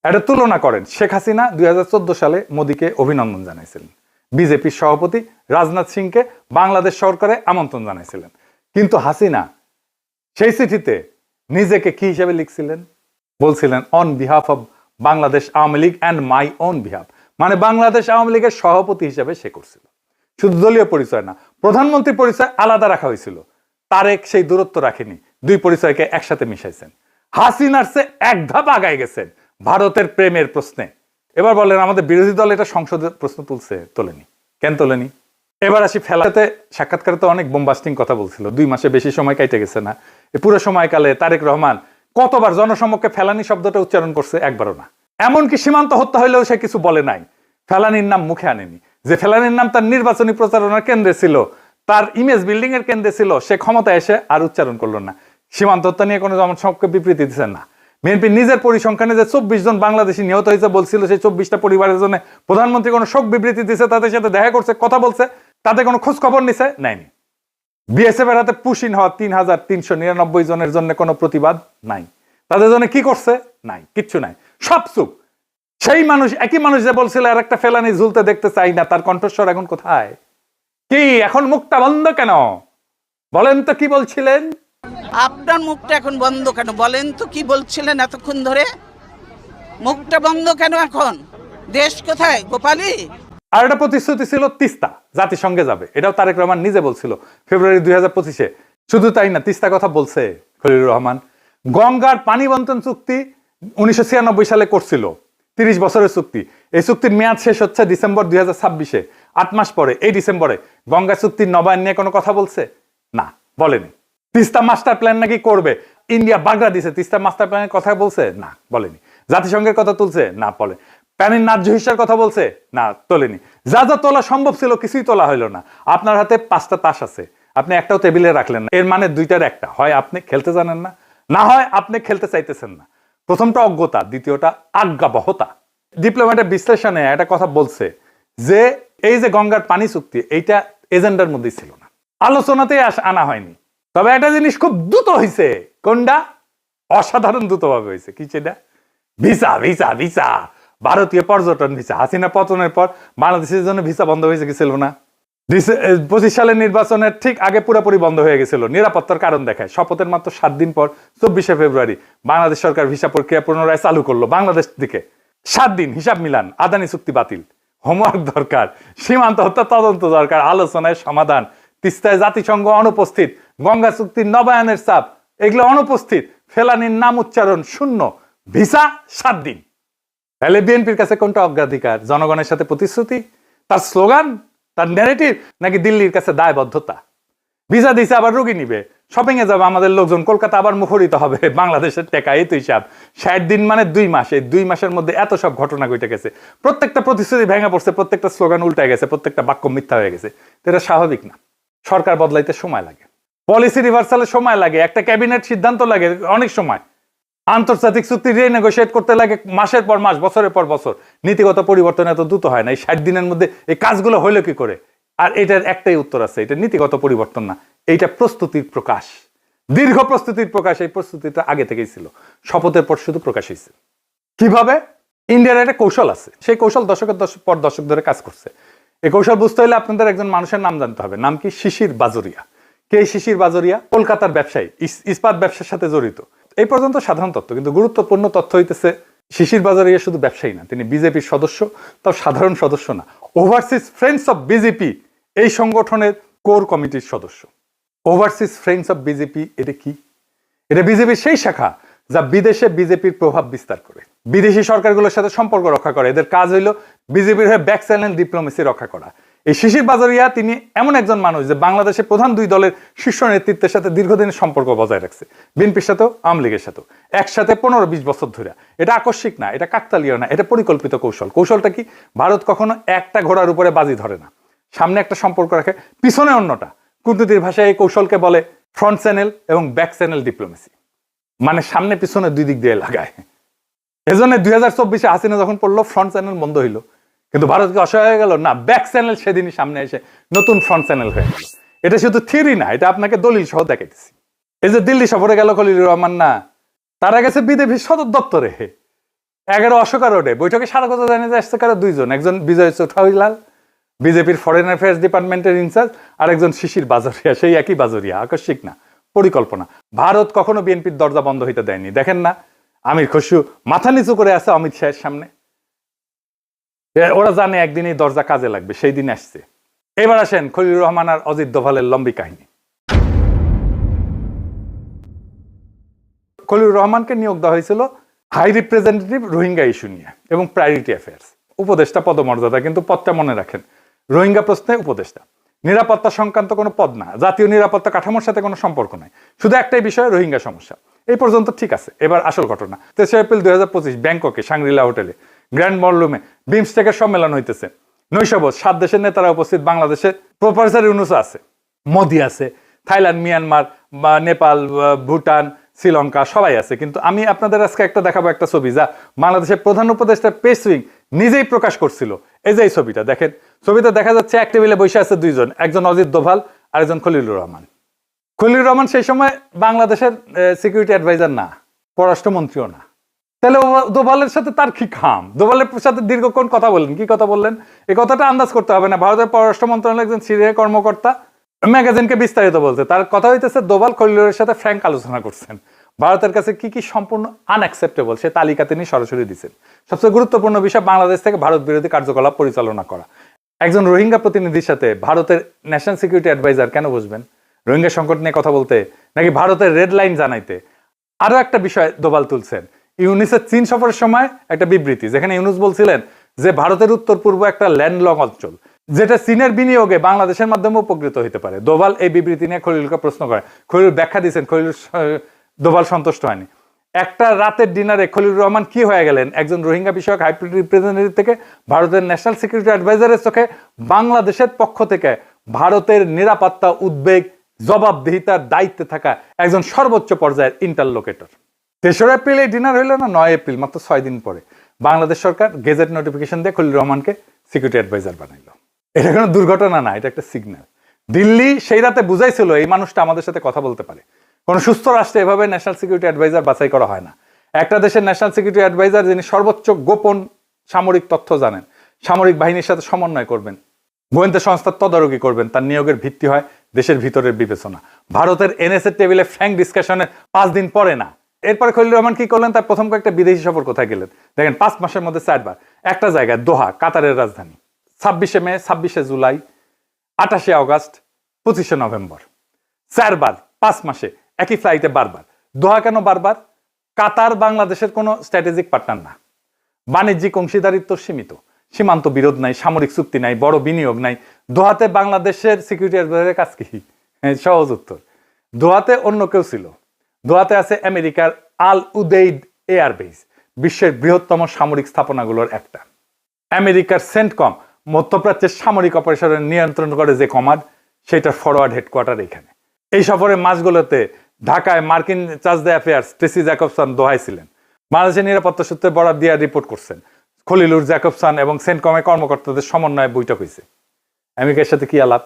এটা তুলনা করেন, শেখ হাসিনা 2014 সালে মোদীকে অভিনন্দন জানাইছিলেন, বিজেপির সভাপতি রাজনাথ সিংকে বাংলাদেশ সরকারে আমন্ত্রণ জানাইছিলেন, কিন্তু হাসিনা সেই চিঠিতে নিজেকে কি হিসেবে লিখছিলেন? বলছিলেন on behalf of Bangladesh Awami League and my own behalf, মানে বাংলাদেশ আওয়ামী লীগের সভাপতি হিসেবে সে করছিল। শুধু দলীয় পরিচয় না, প্রধানমন্ত্রী পরিচয় আলাদা রাখা হয়েছিল। তারেক সেই দূরত্ব রাখেনি, দুই পরিচয়কে একসাথে মিশাইছেন। হাসিনার চেয়ে এক ধাপ আগায় গেছেন ভারতের প্রেমের প্রশ্নে। এবার বলেন আমাদের বিরোধী দল এটা সংসদে প্রশ্ন তোলেনি কেন? তোলেনি। এবার আসি ফেলাতে, সাক্ষাৎকারে তো অনেক বোমবাস্টিং কথা বলছিল, 2 মাসে বেশি সময় কাটে গেছে না। এই পুরো সময়কালে তারেক রহমান কতবার জনসমক্ষে ফেলানি শব্দটা উচ্চারণ করছে? একবারও না। এমনকি সীমান্ত হত্যা হইলেও সে কিছু বলে নাই, ফেলানির নাম মুখে আনেনি। যে ফেলানির নাম তার নির্বাচনী প্রচারণার কেন্দ্রে ছিল, তার ইমেজ বিল্ডিং এর কেন্দ্রে ছিল, সে ক্ষমতায় এসে আর উচ্চারণ করলো না। সীমান্ত হত্যা নিয়ে কোনো জনসমক্ষে বিবৃতি দিচ্ছেন না। বিএনপি নিজের পরিসংখ্যানে যে 24 জন বাংলাদেশি নিহত হয়েছে বলছিল, সেই 24টা পরিবারের জন্য প্রধানমন্ত্রী কোনো শোক বিবৃতি দিচ্ছে, তাদের সাথে দেখা করছে, কথা বলছে, তাদের কোনো খোঁজ খবর নিছে? নেয়নি। বিএসএফ এর হাতে পুশিন হওয়া 3399 জনের জন্য কোনো প্রতিবাদ নাই। তাদের জন্য কি করছে? নাই, কিচ্ছু নাই, সব চুপ। সেই মানুষ, একই মানুষ যে বলছিল আর একটা ফেলানি ঝুলতে দেখতে চাই না, তার কণ্ঠস্বর এখন কোথায়? কি এখন মুখটা বন্ধ কেন? বলেন তো কি বলছিলেন? আপনার মুখটা এখন বন্ধ কেন? বলেন তো কি বলছিলেন এতক্ষণ ধরে? মুখটা বন্ধ কেন এখন? দেশ কোথায়? গোপালী। আর একটা প্রতিশ্রুতি ছিল তিস্তা জাতিসংঘে যাবে, এটাও তারেক রহমান নিজে বলছিল ফেব্রুয়ারি 2025-এ। শুধু তাই না, তিস্তা কথা বলছে খলিলুর রহমান। গঙ্গার পানি বন্টন চুক্তি 1996 সালে করছিল, 30 বছরের চুক্তি। এই চুক্তির মেয়াদ শেষ হচ্ছে ডিসেম্বর 2026-এ। 8 মাস পরে, এই ডিসেম্বরে গঙ্গা চুক্তির নবায়ন নিয়ে কোনো কথা বলছে? না, বলেনি। তিস্তা মাস্টার প্ল্যান নাকি করবে, ইন্ডিয়া বাগড়া দিছে, তিস্তা মাস্টার প্ল্যানের কথা বলছে? না, বলেনি। জাতিসংঘের কথা তুলছে? না, বলে। প্যানের ন্যায্য হিসার কথা বলছে? না, তোলেনি। যা যা তোলা সম্ভব ছিল কিছুই তোলা হইলো না। আপনার হাতে 5টা তাস আছে, আপনি একটাও টেবিলে রাখলেন না। এর মানে 2টার একটা, হয় আপনি খেলতে জানেন না, না হয় আপনি খেলতে চাইতেছেন না। প্রথমটা অজ্ঞতা, দ্বিতীয়টা আজ্ঞাবহতা। ডিপ্লোম্যাটের বিশ্লেষণে একটা কথা বলছে যে এই যে গঙ্গার পানি চুক্তি, এইটা এজেন্ডার মধ্যেই ছিল না, আলোচনাতেই আনা হয়নি। তবে একটা জিনিস খুব দ্রুত হয়েছে। কোনটা? অসাধারণ দ্রুতভাবে হয়েছে। কি সেটা? ভিসা ভিসা ভিসা, ভারতীয় পর্যটন ভিসা। হাসিনা পতনের পর বাংলাদেশের জন্য ভিসা বন্ধ হয়েছে, গেছিল না? 25 সালের নির্বাচনের ঠিক আগে পুরোপুরি বন্ধ হয়ে গেছিল, নিরাপত্তার কারণ দেখায়। শপথের মাত্র 7 দিন পর 24শে ফেব্রুয়ারি বাংলাদেশ সরকার ভিসা প্রক্রিয়া পুনরায় চালু করলো বাংলাদেশ দিকে। 7 দিন হিসাব মিলান, আদানি চুক্তি বাতিল, হোমওয়ার্ক দরকার, সীমান্ত হত্যা তদন্ত দরকার, আলোচনায় সমাধান, তিস্তায় জাতিসংঘ অনুপস্থিত, গঙ্গা চুক্তির নবায়নের চাপ, এগুলো অনুপস্থিত, ফেলানির নাম উচ্চারণ শূন্য, ভিসা 7 দিন। তাহলে বিএনপির কাছে কোনটা অগ্রাধিকার? জনগণের সাথে প্রতিশ্রুতি, তার স্লোগান, তার ন্যারেটিভ, নাকি দিল্লির কাছে দায়বদ্ধতা? ভিসা দিছে আবার রোগী নিবে, শপিং এ যাবে আমাদের লোকজন, কলকাতা আবার মুখরিত হবে বাংলাদেশের টাকা। এই তো হিসাব। 60 দিন মানে 2 মাস। এই 2 মাসের মধ্যে এত সব ঘটনা ঘটে গেছে, প্রত্যেকটা প্রতিশ্রুতি ভেঙে পড়ছে, প্রত্যেকটা স্লোগান উল্টায় গেছে, প্রত্যেকটা বাক্য মিথ্যা হয়ে গেছে। এটা স্বাভাবিক না। সরকার বদলাইতে সময় লাগে, পলিসি রিভার্সালের সময় লাগে, একটা ক্যাবিনেট সিদ্ধান্ত লাগে অনেক সময়, আন্তর্জাতিক চুক্তি রিনেগোশিয়েট করতে লাগে মাসের পর মাস, বছরের পর বছর। নীতিগত পরিবর্তন এত দ্রুত হয় না। এই 60 দিনের মধ্যে এই কাজগুলো হইলো কি করে? আর এটার একটাই উত্তর আছে, এটা নীতিগত পরিবর্তন না, এইটা প্রস্তুতির প্রকাশ, দীর্ঘ প্রস্তুতির প্রকাশ। এই প্রস্তুতিটা আগে থেকেই ছিল, শপথের পর শুধু প্রকাশ হয়েছে। কিভাবে? ইন্ডিয়ার একটা কৌশল আছে, সেই কৌশল দশকের পর দশক ধরে কাজ করছে। এই কৌশল বুঝতে হলে আপনাদের একজন মানুষের নাম জানতে হবে। নাম কি? শিশির বাজোরিয়া। কে শিশির বাজোরিয়া? কলকাতার ব্যবসায়ী, ইস্পাত ব্যবসার সাথে জড়িত। এই পর্যন্ত সাধারণ তথ্য, কিন্তু গুরুত্বপূর্ণ তথ্য হইতেছে শিশির বাজোরিয়া শুধু ব্যবসায়ী না, তিনি বিজেপির সদস্য, তাও সাধারণ সদস্য না, ওভারসিজ ফ্রেন্ডস অফ বিজেপি এই সংগঠনের কোর কমিটির সদস্য। ওভারসিজ ফ্রেন্ডস অফ বিজেপি এটা কি? এটা বিজেপির সেই শাখা যা বিদেশে বিজেপির প্রভাব বিস্তার করে, বিদেশি সরকারগুলোর সাথে সম্পর্ক রক্ষা করে। এদের কাজ হইল বিজেপির হয়ে ব্যাক চ্যানেল ডিপ্লোমেসি রক্ষা করা। এই শিশির বাজোরিয়া তিনি এমন একজন মানুষ যে বাংলাদেশের প্রধান 2 দলের শীর্ষ নেতৃত্বের সাথে দীর্ঘদিনের সম্পর্ক বজায় রাখছে, বিএনপির সাথেও আওয়ামী লীগের সাথেও, একসাথে 15-20 বছর ধরে। এটা আকস্মিক না, এটা কাকতালীয় না, এটা পরিকল্পিত কৌশল। কৌশলটা কি? ভারত কখনো একটা ঘোড়ার উপরে বাজি ধরে না, সামনে একটা সম্পর্ক রাখে, পিছনে অন্যটা। কূটনীতির ভাষায় এই কৌশলকে বলে ফ্রন্ট চ্যানেল এবং ব্যাক চ্যানেল ডিপ্লোমেসি, মানে সামনে পিছনে 2 দিক দিয়ে লাগায়। এজন্য 2024-এ হাসিনা যখন পড়লো, ফ্রন্ট চ্যানেল বন্ধ হইলো, কিন্তু ভারতকে অসহায় হয়ে গেল না, ব্যাক চ্যানেল সেদিনই সামনে এসে নতুন ফ্রন্ট চ্যানেল হয়ে গেল। এটা শুধু থিওরি না, এটা আপনাকে দলিল সহ দেখাইতেছি। এই যে দিল্লি সফরে গেল খলিলুর রহমান না, তারা গেছে বিজেপির সদর দপ্তরে 11 অশোকা রোডে। বৈঠকে সারা কথা জানিয়ে যে আসছে কারো দুইজন, একজন বিজয় চৌঠাইলাল বিজেপির ফরেন অ্যাফেয়ার্স ডিপার্টমেন্টের ইনচার্জ, আর একজন শিশির বাজরিয়া, সেই একই বাজরিয়া, আকস্মিক না, পরিকল্পনা। ভারত কখনো বিএনপির দরজা বন্ধ হইতে দেয়নি। দেখেন না আমির খসরু মাথা নিচু করে আছে অমিত শাহের সামনে, ওরা জানে একদিন এই দরজা কাজে লাগবে, সেই দিন আসছে। এবার আসেন খলিলুর রহমান আর অজিত দোভালের লম্বি কাহিনী। খলিলুর রহমানকে নিয়োগ দেওয়া হয়েছিল হাই রিপ্রেজেন্টেটিভ রোহিঙ্গা ইস্যু নিয়ে এবং প্রায়োরিটি অ্যাফেয়ার্স, উপদেষ্টা পদমর্যাদা, কিন্তু পদটা মনে রাখেন, রোহিঙ্গা প্রশ্নে উপদেষ্টা। নিরাপত্তা সংক্রান্ত কোনো পদ না, জাতীয় নিরাপত্তা কাঠামোর সাথে কোনো সম্পর্ক নাই, শুধু একটাই বিষয়, রোহিঙ্গা সমস্যা। এই পর্যন্ত ঠিক আছে। এবার আসল ঘটনা। 3 এপ্রিল 2025 ব্যাংককে সাংগ্রিলা হোটেলে গ্র্যান্ড বলরুমে বিমস্টেকের সম্মেলন হইতেছে। নৈশভোজ, 7 দেশের নেতারা উপস্থিত। বাংলাদেশের প্রফেসর ইউনুস আছে, মোদি আছে, থাইল্যান্ড, মিয়ানমার, নেপাল, ভুটান, শ্রীলঙ্কা, সবাই আছে। কিন্তু আমি আপনাদের আজকে একটা দেখাবো, একটা ছবি যা বাংলাদেশের প্রধান উপদেষ্টা পেস উইং নিজেই প্রকাশ করছিল। এই যে এই ছবিটা দেখেন, ছবিতে দেখা যাচ্ছে এক টেবিলে বসে আছে দুইজন, একজন অজিত দোভাল আর একজন খলিলুর রহমান। খলিলুর রহমান সেই সময় বাংলাদেশের সিকিউরিটি অ্যাডভাইজার না, পররাষ্ট্রমন্ত্রীও না। তাহলে দোভালের সাথে তার কি খাম? দোভালের সাথে দীর্ঘক্ষণ কথা বললেন, কি কথা বললেন এই কথাটা আন্দাজ করতে হবে না। ভারতের পররাষ্ট্র মন্ত্রণালয়ের একজন সিনিয়র কর্মকর্তা ম্যাগাজিনকে বিস্তারিত বলতে, তার কথা হইতেছে দোভাল খলিলুরের সাথে ফ্র্যাঙ্ক আলোচনা করছেন, ভারতের কাছে কি কি সম্পূর্ণ আনঅ্যাকসেপ্টেবল সে তালিকা তিনি সরাসরি দিচ্ছেন। সবচেয়ে গুরুত্বপূর্ণ বিষয়, বাংলাদেশ থেকে ভারত বিরোধী কার্যকলাপ পরিচালনা করা। একজন রোহিঙ্গা প্রতিনিধির সাথে ভারতের ন্যাশনাল সিকিউরিটি অ্যাডভাইজার কেন বসবেন? রোহিঙ্গা সংকট নিয়ে কথা বলতে, নাকি ভারতের রেড লাইন জানাইতে? আরো একটা বিষয় দোভাল তুলছেন, ইউনুসের চীন সফরের সময় একটা বিবৃতি, যেখানে ইউনুস বলছিলেন যে ভারতের উত্তর পূর্ব একটা ল্যান্ডলক অঞ্চল, যেটা চীনের বিনিয়োগে বাংলাদেশের মাধ্যমে উপকৃত হতে পারে। দোভাল এই বিবৃতি নিয়ে খলিলুরকে প্রশ্ন করে, খলিলুর ব্যাখ্যা দিয়েছেন, খলিলুর দোভাল সন্তুষ্ট হয়নি। একটা রাতের ডিনারে খলিলুর রহমান কি হয়ে গেলেন, একজন রোহিঙ্গা বিষয়ক হাই রিপ্রেজেন্টেটিভ থেকে ভারতের ন্যাশনাল সিকিউরিটি অ্যাডভাইজারের চোখে বাংলাদেশের পক্ষ থেকে ভারতের নিরাপত্তা উদ্বেগ, জবাবদিহিতার দায়িত্বে থাকা একজন সর্বোচ্চ পর্যায়ের ইন্টারলোকেটর। 3 এপ্রিল এই ডিনার হইল না, 9 এপ্রিল, মাত্র 6 দিন পরে বাংলাদেশ সরকার গেজেট নোটিফিকেশন দিয়ে খলিলুর রহমানকে সিকিউরিটি অ্যাডভাইজার বানাইল। এটা কোনো দুর্ঘটনা না, এটা একটা সিগন্যাল। দিল্লি সেই রাতে বুঝাইছিল এই মানুষটা আমাদের সাথে কথা বলতে পারে। কোন সুস্থ রাষ্ট্রে এভাবে ন্যাশনাল সিকিউরিটি অ্যাডভাইজার বাছাই করা হয় না। একটা দেশের ন্যাশনাল সিকিউরিটি অ্যাডভাইজার যিনি সর্বোচ্চ গোপন সামরিক তথ্য জানেন, সামরিক বাহিনীর সাথে সমন্বয় করবেন, গোয়েন্দা সংস্থার তদারকি করবেন, তার নিয়োগের ভিত্তি হয় দেশের ভিতরের বিবেচনা। ভারতের এনএসএ টেবিলে ফ্র্যাঙ্ক ডিসকাশনের 5 দিন পরে না। এরপরে খলিলুর রহমান কি করলেন, তার প্রথম কয়েকটা বিদেশি সফর কোথায় গেলেন দেখেন, 5 মাসের মধ্যে 4 বার। একটা জায়গায় দোহা, কাতারের রাজধানী, 26 মে, 26 জুলাই, 28 আগস্ট, 25 নভেম্বর, 4 বার 5 মাসে একই ফ্লাইটে বারবার। দোহা কেন বারবার? কাতার বাংলাদেশের কোনো স্ট্র্যাটেজিক পার্টনার না, বাণিজ্যিক অংশীদারিত্ব সীমিত, সীমান্ত বিরোধ নাই, সামরিক চুক্তি নাই, বড় বিনিয়োগ নাই। দোহাতে বাংলাদেশের সিকিউরিটি অ্যাডভাইজারের কাজ কি? সহজ উত্তর, দোহাতে অন্য কেউ ছিল। দোহাতে আছে আমেরিকার আল উদেইদ এয়ারবেস, বিশ্বের বৃহত্তম সামরিক স্থাপনাগুলোর একটা। আমেরিকার সেন্টকম, মধ্যপ্রাচ্যের সামরিক অপারেশনের নিয়ন্ত্রণ করে যে কমান্ড, সেটার ফরওয়ার্ড হেডকোয়ার্টার এখানে। এই সফরের মাসগুলোতে ঢাকায় মার্কিন charge d' affaires Tracey Jacobson দোহায় ছিলেন। বাংলাদেশের নিরাপত্তা সূত্রে বরাদ দিয়ে রিপোর্ট করছেন, খলিলুর, জ্যাকবসন এবং সেন্টকমের কর্মকর্তাদের সমন্বয়ে বৈঠক হয়েছে। আমেরিকার সাথে কি আলাপ?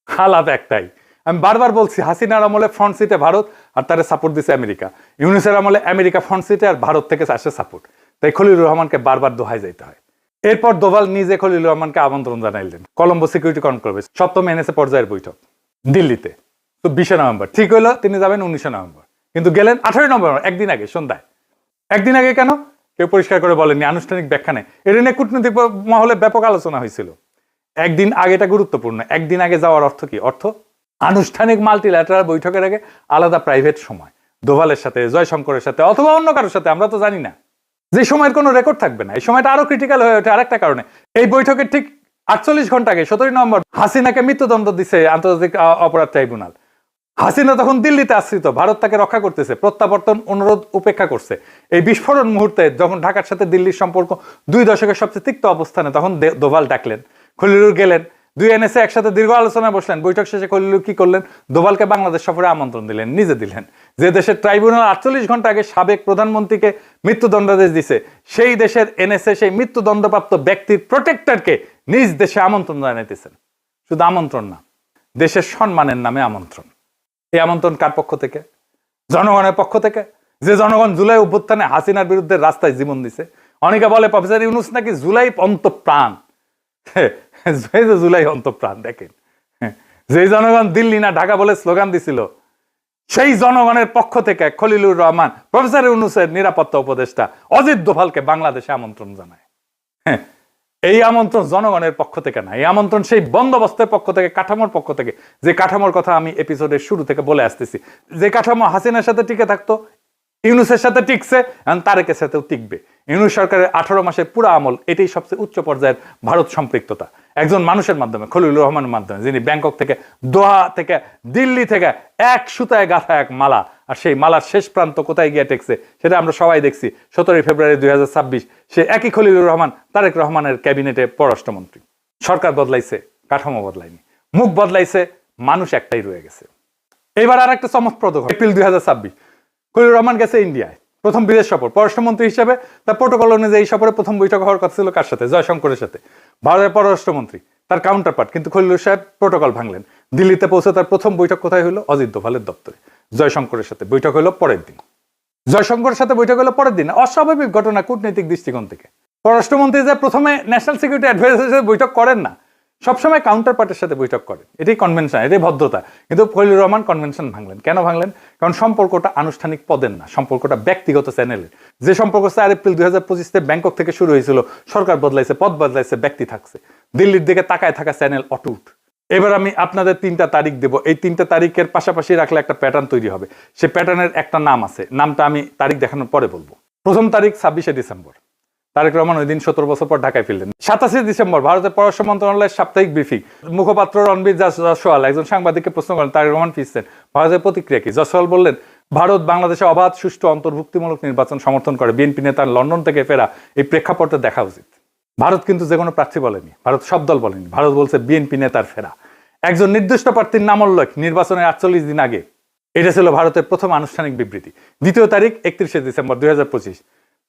আলাপ একটাই, আমি বারবার বলছি, হাসিনার আমলে ফ্রন্ট সিটে ভারত আর তারা সাপোর্ট দিছে আমেরিকা, ইউনুসের আমলে আমেরিকা ফ্রন্ট সিটে আর ভারত থেকে আসে সাপোর্ট। তাই খলিলুর রহমানকে বারবার দোহায় যেতে হয়। এরপর দোভাল নিজে খলিলুর রহমানকে আমন্ত্রণ জানাইলেন কলম্বো সিকিউরিটি কনক্লেভে 7ম এনএসএ পর্যায়ের বৈঠক দিল্লিতে। তো 20 নভেম্বর ঠিক হইলো, তিনি যাবেন 19 নভেম্বর, কিন্তু গেলেন 18 নভেম্বর, একদিন আগে সন্ধ্যায়। একদিন আগে কেন কেউ পরিষ্কার করে বলেননি, আনুষ্ঠানিক ব্যাখ্যা নেই। এটা নিয়ে কূটনৈতিক মহলে ব্যাপক আলোচনা হয়েছিল। একদিন আগেটা গুরুত্বপূর্ণ। একদিন আগে যাওয়ার অর্থ কি? অর্থ আনুষ্ঠানিক মাল্টিল্যাটারাল বৈঠকের আগে আলাদা প্রাইভেট সময়, দোভালের সাথে, জয়শঙ্করের সাথে, অথবা অন্য কারোর সাথে, আমরা তো জানি না, যে সময়ের কোনো রেকর্ড থাকবে না। এই সময়টা আরো ক্রিটিক্যাল হয়ে ওঠে আরেকটা কারণে। এই বৈঠকের ঠিক 48 ঘন্টা আগে 17 নভেম্বর হাসিনাকে মৃত্যুদণ্ড দিছে আন্তর্জাতিক অপরাধ ট্রাইব্যুনাল। হাসিনা তখন দিল্লিতে আশ্রিত, ভারত তাকে রক্ষা করতেছে, প্রত্যাবর্তন অনুরোধ উপেক্ষা করছে। এই বিস্ফোরণ মুহূর্তে যখন ঢাকার সাথে দিল্লির সম্পর্ক 2 দশকের সবচেয়ে তিক্ত অবস্থানে, তখন দোভাল ডাকলেন, খলিলুর গেলেন, 2 এনএসএ একসাথে দীর্ঘ আলোচনায় বসলেন। বৈঠক শেষে খলিলুর কি করলেন? দোভালকে বাংলাদেশ সফরে আমন্ত্রণ দিলেন, নিজে দিলেন। যে দেশের ট্রাইব্যুনাল 48 ঘন্টা আগে সাবেক প্রধানমন্ত্রীকে মৃত্যুদণ্ডাদেশ দিছে, সেই দেশের এনএসএ সেই মৃত্যুদণ্ডপ্রাপ্ত ব্যক্তির প্রোটেক্টরকে নিজ দেশে আমন্ত্রণ জানাইতেছেন। শুধু আমন্ত্রণ না, দেশের সম্মানের নামে আমন্ত্রণ। এই আমন্ত্রণ কার পক্ষ থেকে? জনগণের পক্ষ থেকে, যে জনগণ জুলাই অভ্যুত্থানে হাসিনার বিরুদ্ধে রাস্তায় জীবন দিছে। অনেকে বলে প্রফেসর ইউনূস নাকি জুলাই অন্তঃপ্রাণ। জুলাই অন্তঃপ্রাণ দেখেন, যে জনগণ দিল্লি না ঢাকা বলে স্লোগান দিছিল, সেই জনগণের পক্ষ থেকে খলিলুর রহমান প্রফেসর ইউনূসের নিরাপত্তা উপদেষ্টা অজিত দোভালকে বাংলাদেশে আমন্ত্রণ জানায়। এই আমন্ত্রণ জনগণের পক্ষ থেকে না, এই আমন্ত্রণ সেই বন্দোবস্তের পক্ষ থেকে, কাঠামোর পক্ষ থেকে, যে কাঠামোর কথা আমি এপিসোডের শুরু থেকে বলে আসতেছি। যে কাঠামো হাসিনার সাথে টিকে থাকতো, ইউনূসের সাথে টিকছে, এবং তারেকের সাথেও টিকবে। ইউনূস সরকারের 18 মাসের পুরো আমল, এটাই সবচেয়ে উচ্চ পর্যায়ের ভারত সম্পৃক্ততা। একজন মানুষের মাধ্যমে, খলিলুর রহমানের মাধ্যমে, যিনি ব্যাংকক থেকে, দোহা থেকে, দিল্লি থেকে এক সুতায় গাঁথা এক মালা, আর সেই মালার শেষ প্রান্ত কোথায় গিয়ে টেকছে সেটা আমরা সবাই দেখছি। 17 ফেব্রুয়ারি 2026 সে একই খলিলুর রহমান তারেক রহমানের ক্যাবিনেটে পররাষ্ট্রমন্ত্রী। সরকার বদলাইছে, কাঠামো বদলায়নি, মুখ বদলাইছে, মানুষ একটাই রয়ে গেছে। এবার আর একটা চমকপ্রদ এপ্রিল 2026 খলিলুর রহমান গেছে ইন্ডিয়ায়, প্রথম বিদেশ সফর পররাষ্ট্রমন্ত্রী হিসেবে। তার প্রোটোকল অনুযায়ী এই সফরে প্রথম বৈঠক হওয়ার কথা ছিল কার সাথে? জয়শঙ্করের সাথে, ভারতের পররাষ্ট্রমন্ত্রী, তার কাউন্টার পার্ট। কিন্তু খলিলুর সাহেব প্রোটোকল ভাঙলেন। দিল্লিতে পৌঁছে তার প্রথম বৈঠক কোথায় হলো? অজিত দোভালের দপ্তরে। জয়শঙ্করের সাথে বৈঠক হলো পরের দিন। জয়শঙ্করের সাথে বৈঠক হলো পরের দিন। অস্বাভাবিক ঘটনা কূটনৈতিক দৃষ্টিকোণ থেকে। পররাষ্ট্রমন্ত্রী যে প্রথমে ন্যাশনাল সিকিউরিটি অ্যাডভাইজারের সাথে বৈঠক করেন না, সবসময় কাউন্টার পার্টের সাথে বৈঠক করেন। এটাই কনভেনশন, এটাই ভদ্রতা। কিন্তু খলিলুর রহমান কনভেনশন ভাঙলেন। কেন ভাঙলেন? কারণ সম্পর্কটা আনুষ্ঠানিক পদের না, সম্পর্কটা ব্যক্তিগত চ্যানেলের। যে সম্পর্ক 4 এপ্রিল 2025 ব্যাংকক থেকে শুরু হয়েছিল, সরকার বদলাইছে, পদ বদলাইছে, ব্যক্তি থাকছে। দিল্লির দিকে তাকায় থাকা চ্যানেল অটুট। এবার আমি আপনাদের 3টা তারিখ দেব। এই 3টা তারিখের পাশাপাশি রাখলে একটা প্যাটার্ন তৈরি হবে। সে প্যাটার্নের একটা নাম আছে, নামটা আমি তারিখ দেখানোর পরে বলবো। প্রথম তারিখ 26 ডিসেম্বর, তারেক রহমান ওই দিন 17 বছর পর ঢাকায় ফিরলেন। 27 ডিসেম্বর ভারতের পররাষ্ট্র মন্ত্রণালয়ের সাপ্তাহিক ব্রিফিং। মুখপাত্র রণবীর জয়সওয়াল একজন সাংবাদিককে প্রশ্ন করেন, তারেক রহমান ফিরছেন, ভারতের প্রতিক্রিয়া কি? জয়সওয়াল বললেন, ভারত বাংলাদেশে অবাধ, সুষ্ঠু, অন্তর্ভুক্তিমূলক নির্বাচন সমর্থন করে। বিএনপি নেতার লন্ডন থেকে ফেরা এই প্রেক্ষাপটে দেখা উচিত। ভারত কিন্তু যে কোনো প্রার্থী বলেনি, ভারত সব দল বলেনি, ভারত বলছে বিএনপি নেতার ফেরা। একজন নির্দিষ্ট প্রার্থীর নাম উল্লেখ নির্বাচনের 48 দিন আগে। এটা ছিল ভারতের প্রথম আনুষ্ঠানিক বিবৃতি। দ্বিতীয় তারিখ 31 ডিসেম্বর 2025,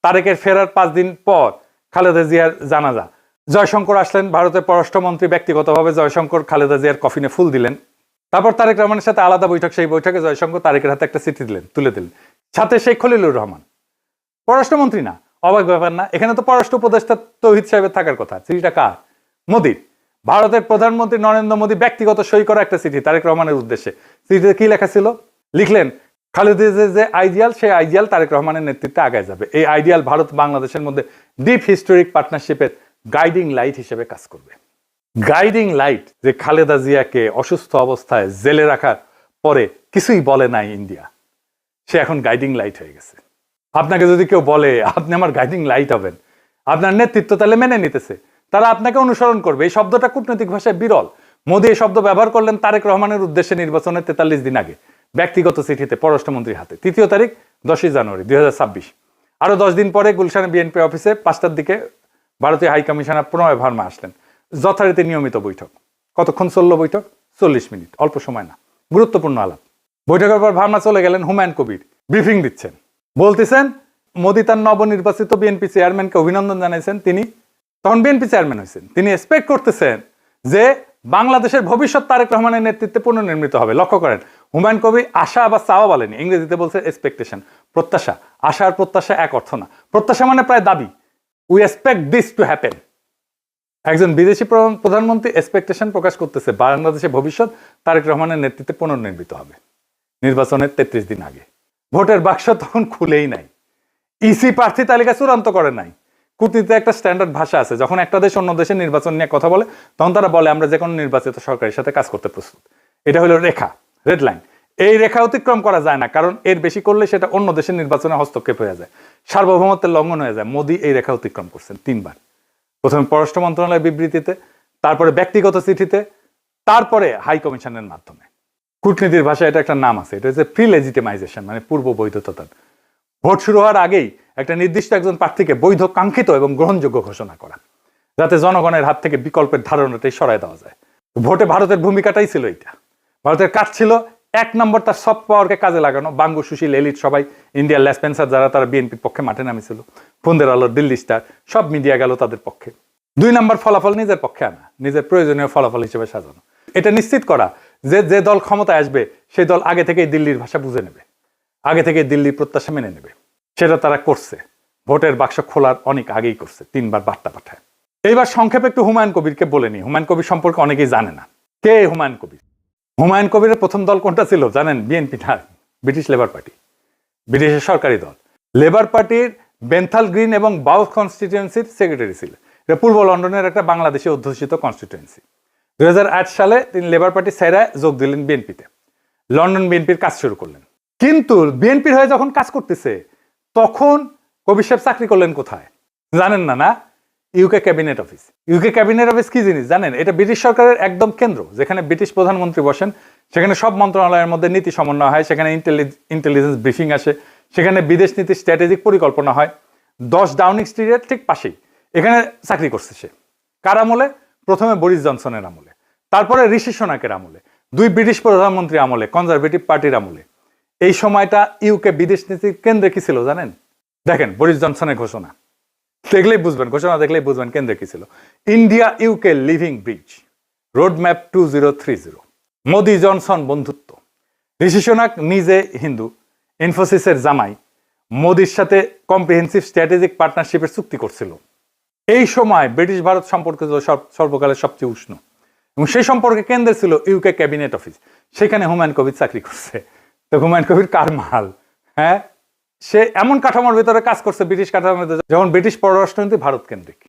তারেকের ফেরার 5 দিন পর খালেদা জিয়ার জানাজা। জয়শঙ্কর আসলেন, ভারতের পররাষ্ট্রমন্ত্রী ব্যক্তিগতভাবে জয়শঙ্কর খালেদা জিয়ার কফিনে ফুল দিলেন। তারপর তারেক রহমানের সাথে আলাদা বৈঠক। সেই বৈঠকে জয়শঙ্কর তারেকের হাতে একটা চিঠি দিলেন, তুলে দিলেন। সাথে শেখ খলিলুর রহমান, পররাষ্ট্রমন্ত্রী না, অবাক ব্যাপার না? এখানে তো পররাষ্ট্র উপদেষ্টা তৌহিদ সাহেবের থাকার কথা। চিঠিটা কার? মোদির। ভারতের প্রধানমন্ত্রী নরেন্দ্র মোদী ব্যক্তিগত সই করা একটা চিঠি তারেক রহমানের উদ্দেশ্যে। চিঠিতে কি লেখা ছিল? লিখলেন, খালেদা যে আইডিয়াল, সেই আইডিয়াল তারেক রহমানের নেতৃত্বে আগায় যাবে। এই আইডিয়াল ভারত বাংলাদেশের মধ্যে ডিপ হিস্টোরিক পার্টনারশিপের গাইডিং লাইট হিসেবে কাজ করবে। গাইডিং লাইট, যে খালেদা জিয়াকে অসুস্থ অবস্থায় জেলে রাখার পরে কিছুই বলে নাই ইন্ডিয়া, সে এখন গাইডিং লাইট হয়ে গেছে। আপনাকে যদি কেউ বলে আপনি আমার গাইডিং লাইট হবেন, আপনার নেতৃত্ব তাহলে মেনে নিতেছে, তারা আপনাকে অনুসরণ করবে। এই শব্দটা কূটনৈতিক ভাষায় বিরল। মোদী এই শব্দ ব্যবহার করলেন তারেক রহমানের উদ্দেশ্যে নির্বাচনের 43 দিন আগে, ব্যক্তিগত চিঠিতে পররাষ্ট্রমন্ত্রীর হাতে। তৃতীয় তারিখ 10 জানুয়ারি 2026। আরো 10 দিন পরে গুলশানে বিএনপি অফিসে 5টার দিকে ভারতীয় হাই কমিশনার প্রণয় ভার্মা আসলেন। যথারীতি নিয়মিত বৈঠক। কতক্ষণ চলল বৈঠক? 40 মিনিট, অল্প সময় না, গুরুত্বপূর্ণ আলাপ। বৈঠকের পর ভার্মা চলে গেলেন, হুমায়ুন কবির ব্রিফিং দিচ্ছেন। বলতেছেন মোদী তার নবনির্বাচিত বিএনপি চেয়ারম্যানকে অভিনন্দন জানাইছেন। তিনি তখন বিএনপি চেয়ারম্যান হয়েছেন। তিনি এক্সপেক্ট করতেছেন যে বাংলাদেশের ভবিষ্যৎ তারেক রহমানের নেতৃত্বে পুনর্নির্মিত হবে। লক্ষ্য করেন, হুমায়ুন কবির আশা বা চাওয়া বলেনি, ইংরেজিতে বলছে এক্সপেকটেশন, প্রত্যাশা। আশা আর প্রত্যাশা এক অর্থ না। প্রত্যাশা মানে প্রায় দাবি, we expect this to happen. একজন বিদেশি প্রধানমন্ত্রী এক্সপেকটেশন প্রকাশ করতেছে বাংলাদেশের ভবিষ্যৎ তারেক রহমানের নেতৃত্বে পুনর্নির্মিত হবে নির্বাচনের 33 দিন আগে। ভোটের বাক্স তখন খুলেই নাই, ইসি প্রার্থী তালিকা চূড়ান্ত করে নাই। কূটনীতিতে একটা স্ট্যান্ডার্ড ভাষা আছে, যখন একটা দেশ অন্য দেশের নির্বাচন নিয়ে কথা বলে তখন তারা বলে আমরা যে কোনো নির্বাচিত সরকারের সাথে কাজ করতে প্রস্তুত। এটা হলো রেখা, রেড লাইন। এই রেখা অতিক্রম করা যায় না, কারণ এর বেশি করলে সেটা অন্য দেশের নির্বাচনে হস্তক্ষেপ হয়ে যায়, সার্বভৌমত্বের লঙ্ঘন হয়ে যায়। মোদী এই রেখা অতিক্রম করছেন 3 বার। প্রথমে পররাষ্ট্র মন্ত্রণালয়ের বিবৃতিতে, তারপরে ব্যক্তিগত চিঠিতে, তারপরে হাই কমিশনের মাধ্যমে। কূটনীতির ভাষায় এটা একটা নাম আছে, এটা হচ্ছে প্রি লেজিটিমাইজেশন, মানে পূর্ব বৈধতা। ভোট শুরু হওয়ার আগেই একটা নির্দিষ্ট একজন প্রার্থীকে বৈধ, কাঙ্ক্ষিত এবং গ্রহণযোগ্য ঘোষণা করা, যাতে জনগণের হাত থেকে বিকল্পের ধারণাটাই সরায় দেওয়া যায়। ভোটে ভারতের ভূমিকাটাই ছিল এইটা। ভারতের কাজ ছিল 1 নম্বর তার সফট পাওয়ারকে কাজে লাগানো। বাঙ্গু, সুশীল, এলিট সবাই, ইন্ডিয়ার লেসপেন্সার যারা, তারা বিএনপির পক্ষে মাঠে নামেছিল। ফন্দের আলো, দিল্লি স্টার, সব মিডিয়া গেল তাদের পক্ষে। 2 নম্বর ফলাফল নিজের পক্ষে আনা, নিজের প্রয়োজনীয় ফলাফল হিসেবে সাজানো। এটা নিশ্চিত করা যে যে দল ক্ষমতায় আসবে সেই দল আগে থেকেই দিল্লির ভাষা বুঝে নেবে, আগে থেকে দিল্লির প্রত্যাশা মেনে নেবে। সেটা তারা করছে, ভোটের বাক্স খোলার অনেক আগেই করছে, 3বার বার্তা পাঠায়। এইবার সংক্ষেপে একটু হুমায়ুন কবিরকে বলে নি। হুমায়ুন কবির সম্পর্কে অনেকেই জানে না। কে হুমায়ুন কবির? হুমায়ুন কবিরের প্রথম দল কোনটা ছিল জানেন? বিএনপি না, ব্রিটিশ লেবার পার্টি, ব্রিটিশের সরকারি দল। লেবার পার্টির বেন্থাল গ্রিন এবং বাউথ কনস্টিটিউয়েন্সির সেক্রেটারি ছিলেন। এটা পূর্ব লন্ডনের একটা বাংলাদেশে অধ্যুষিত কনস্টিটিউয়েন্সি। 2008 সালে তিনি লেবার পার্টি ছেড়ে যোগ দিলেন বিএনপিতে, লন্ডন বিএনপির কাজ শুরু করলেন। কিন্তু বিএনপির হয়ে যখন কাজ করতেছে তখন কবির সাহেব চাকরি করলেন কোথায় জানেন না? না, UK cabinet office. UK cabinet office কি জিনিস জানেন? এটা ব্রিটিশ সরকারের একদম কেন্দ্র, যেখানে ব্রিটিশ প্রধানমন্ত্রী বসেন, সেখানে সব মন্ত্রণালয়ের মধ্যে নীতি সমন্বয় হয়, সেখানে ইন্টেলিজেন্স ব্রিফিং আসে, সেখানে বিদেশ নীতির স্ট্র্যাটেজিক পরিকল্পনা হয়। 10 ডাউনিং স্ট্রিটের ঠিক পাশেই এখানে চাকরি করছে সে। কার আমলে? প্রথমে বরিস জনসনের আমলে, তারপরে ঋষি সোনাকের আমলে, 2 ব্রিটিশ প্রধানমন্ত্রী আমলে, কনজারভেটিভ পার্টির আমলে। এই সময়টা ইউকে বিদেশ নীতির কেন্দ্রে কি ছিল জানেন? দেখেন বরিস জনসনের ঘোষণা দেখলেই বুঝবেন, ঘোষণা দেখলেই বুঝবেন কেন্দ্রে কি ছিল। India UK living bridge, road map 2030, Modi Johnson বন্ধুত্ব। ঋষি সোনাক নিজে হিন্দু, ইনফোসিসের জামাই, মোদির সাথে কম্প্রিহেন্সিভ স্ট্র্যাটেজিক পার্টনারশিপের চুক্তি করছিল। এই সময় ব্রিটিশ ভারত সম্পর্ক ছিল সর্বকালের সবচেয়ে উষ্ণ, এবং সেই সম্পর্কে কেন্দ্রে ছিল ইউকে ক্যাবিনেট অফিস। সেখানে হুমায়ুন কবির চাকরি করছে। তো হুমায়ুন কবির কার মাল? হ্যাঁ, সে এমন কাঠামোর ভিতরে কাজ করছে, ব্রিটিশ কাঠামোর ভিতরে, যেমন ব্রিটিশ পররাষ্ট্রনীতি ভারত কেন্দ্রিক।